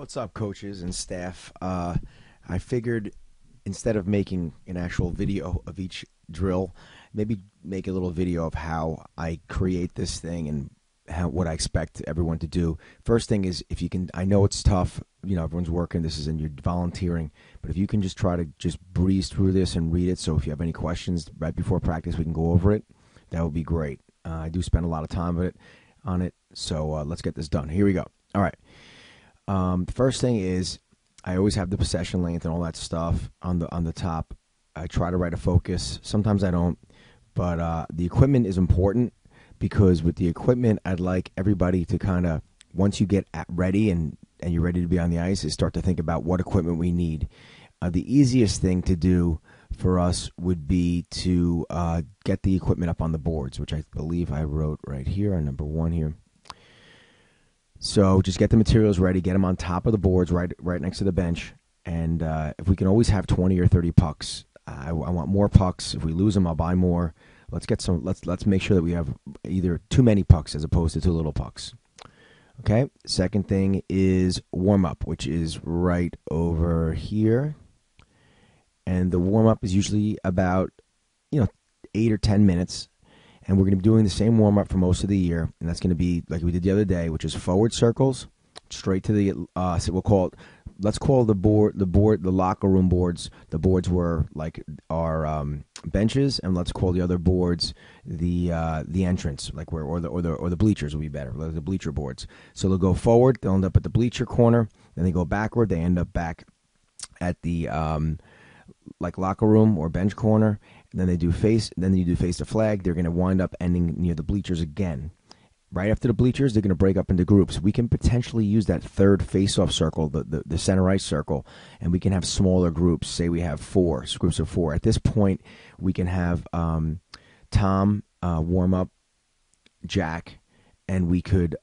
What's up, coaches and staff? I figured instead of making an actual video of each drill, maybe make a little video of how I create this thing and what I expect everyone to do. First thing is, if you can, I know it's tough. You know, everyone's working. This is and you're volunteering, but if you can just try to just breeze through this and read it. So if you have any questions right before practice, we can go over it. That would be great. I do spend a lot of time on it. So let's get this done. Here we go. All right. The first thing is I always have the possession length and all that stuff on the top. I try to write a focus. Sometimes I don't, but the equipment is important because with the equipment, I'd like everybody to kind of, once you get ready and you're ready to be on the ice, is start to think about what equipment we need. The easiest thing to do for us would be to get the equipment up on the boards, which I believe I wrote right here on number 1 here. So just get the materials ready, get them on top of the boards, right next to the bench, and if we can always have 20 or 30 pucks, I want more pucks. If we lose them, I'll buy more. Let's get some. Let's make sure that we have either too many pucks as opposed to too little pucks. Okay. Second thing is warm up, which is right over here, and the warm up is usually about 8 or 10 minutes. And we're going to be doing the same warm-up for most of the year, and that's going to be like we did the other day, which is forward circles, straight to the. So we'll call it. Let's call the locker room boards. The boards were like our benches, and let's call the other boards the entrance, like or the bleachers will be better, like the bleacher boards. So they'll go forward, they'll end up at the bleacher corner, then they go backward, they end up back at the like locker room or bench corner. And then you do face the flag. They're going to wind up ending near the bleachers again. Right after the bleachers, they're going to break up into groups. We can potentially use that third face-off circle, the center ice circle, and we can have smaller groups. Say we have groups of 4. At this point, we can have Tom warm up, Jack, and we could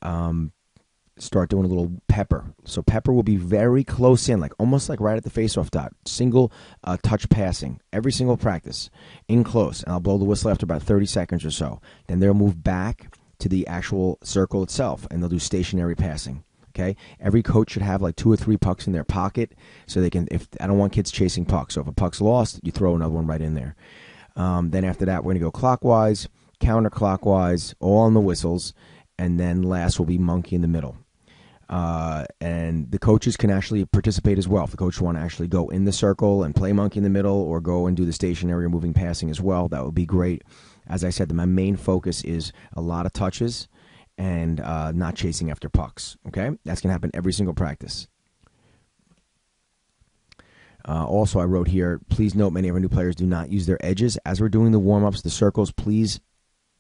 start doing a little Pepper. So Pepper will be very close in, like almost like right at the face-off dot. Single touch passing every single practice in close, and I'll blow the whistle after about 30 seconds or so. Then they'll move back to the actual circle itself, and they'll do stationary passing. Okay, every coach should have like 2 or 3 pucks in their pocket, so they can. If I don't want kids chasing pucks, so if a puck's lost, you throw another one right in there. Then after that, we're gonna go clockwise, counterclockwise, all on the whistles, and then last will be monkey in the middle. And the coaches can actually participate as well. If the coach want to actually go in the circle and play monkey in the middle, or go and do the stationary or moving passing as well, that would be great. As I said, my main focus is a lot of touches and not chasing after pucks. Okay, that's going to happen every single practice. Also, I wrote here, please note many of our new players do not use their edges. As we're doing the warm-ups, the circles, please,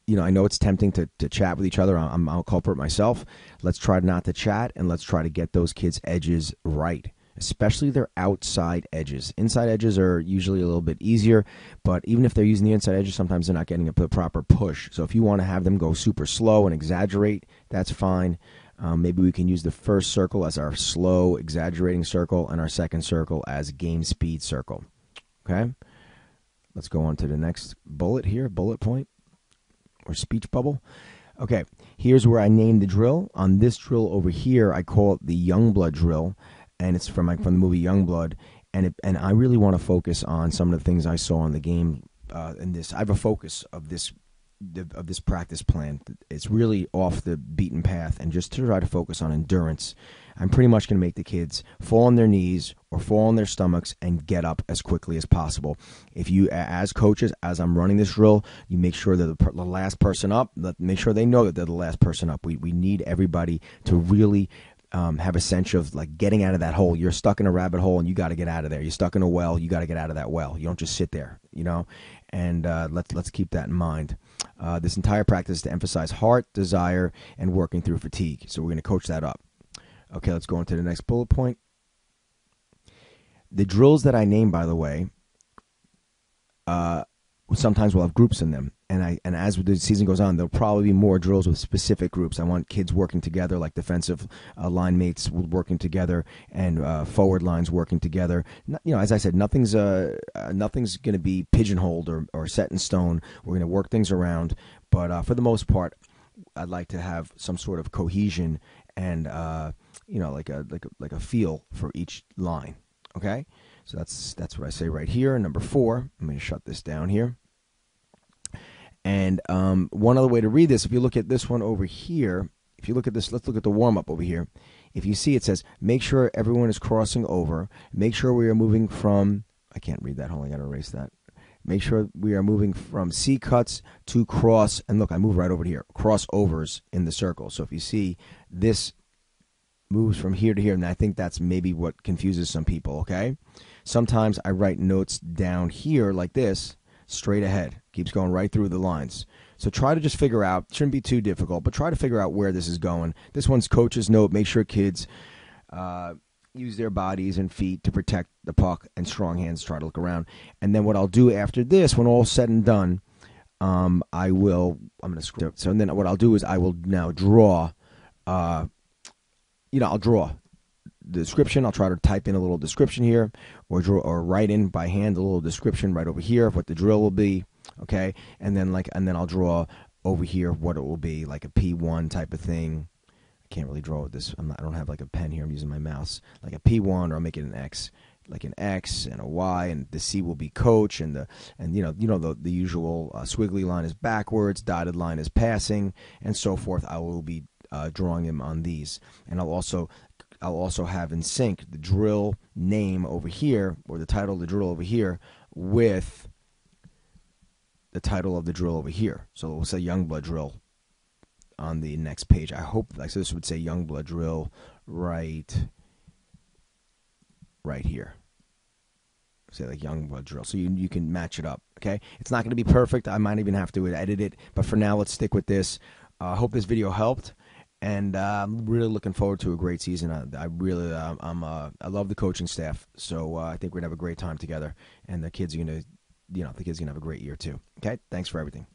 I know it's tempting to chat with each other. I'm a culprit myself. Let's try not to chat, and let's try to get those kids' edges right, especially their outside edges. Inside edges are usually a little bit easier, but even if they're using the inside edges, sometimes they're not getting the proper push. So if you want to have them go super slow and exaggerate, that's fine. Maybe we can use the first circle as our slow, exaggerating circle, and our second circle as game speed circle. Okay? Let's go on to the next bullet here, bullet point. Or speech bubble. Okay, here's where I named the drill. On this drill over here, I call it the Youngblood drill, and it's from the movie Youngblood. And I really want to focus on some of the things I saw in the game. In this, I have a focus of this practice plan. It's really off the beaten path, and just to try to focus on endurance. I'm pretty much going to make the kids fall on their knees or fall on their stomachs and get up as quickly as possible. If you, as coaches, as I'm running this drill, you make sure that the last person up, make sure they know that they're the last person up. We need everybody to really have a sense of like getting out of that hole. You're stuck in a rabbit hole and you got to get out of there. You're stuck in a well, you got to get out of that well. You don't just sit there, and let's keep that in mind. This entire practice is to emphasize heart, desire, and working through fatigue. So we're going to coach that up. Okay, let's go on to the next bullet point. The drills that I name, by the way, sometimes will have groups in them. And as the season goes on, there'll probably be more drills with specific groups. I want kids working together, like defensive line mates working together, and forward lines working together. As I said, nothing's going to be pigeonholed or set in stone. We're going to work things around, but for the most part, I'd like to have some sort of cohesion and like a feel for each line. Okay, so that's what I say right here. Number 4. I'm going to shut this down here. And one other way to read this, if you look at this one over here, if you look at this, let's look at the warm-up over here. If you see, it says, make sure everyone is crossing over. Make sure we are moving from, I can't read that, hold on, I got to erase that. Make sure we are moving from C cuts to cross, and look, I move right over here, crossovers in the circle. So if you see, this moves from here to here, and I think that's maybe what confuses some people, okay? Sometimes I write notes down here like this, straight ahead. Keeps going right through the lines. So try to just figure out, shouldn't be too difficult, but try to figure out where this is going. This one's coach's note. Make sure kids use their bodies and feet to protect the puck, and strong hands, try to look around. And then what I'll do after this, when all's said and done, I'm going to scroll. So then what I'll do is I will now draw, I'll draw the description. I'll try to type in a little description here, or write in by hand a little description right over here of what the drill will be. Okay, and then I'll draw over here what it will be, like a P1 type of thing. I can't really draw with this. I don't have like a pen here. I'm using my mouse, like a P1, or I'll make it an X, like an X and a Y, and the C will be coach, and the usual squiggly line is backwards, dotted line is passing, and so forth. I will be drawing them on these, and I'll also have in sync the drill name over here, or the title of the drill over here, with the title of the drill over here. So we'll say Youngblood drill on the next page. I hope, like, so this would say Youngblood drill right here. Say like Youngblood drill, so you can match it up. Okay, it's not going to be perfect. I might even have to edit it, but for now, let's stick with this. I hope this video helped, and I'm really looking forward to a great season. I love the coaching staff, so I think we're gonna have a great time together, and the kids are gonna have a great year too. Okay, thanks for everything.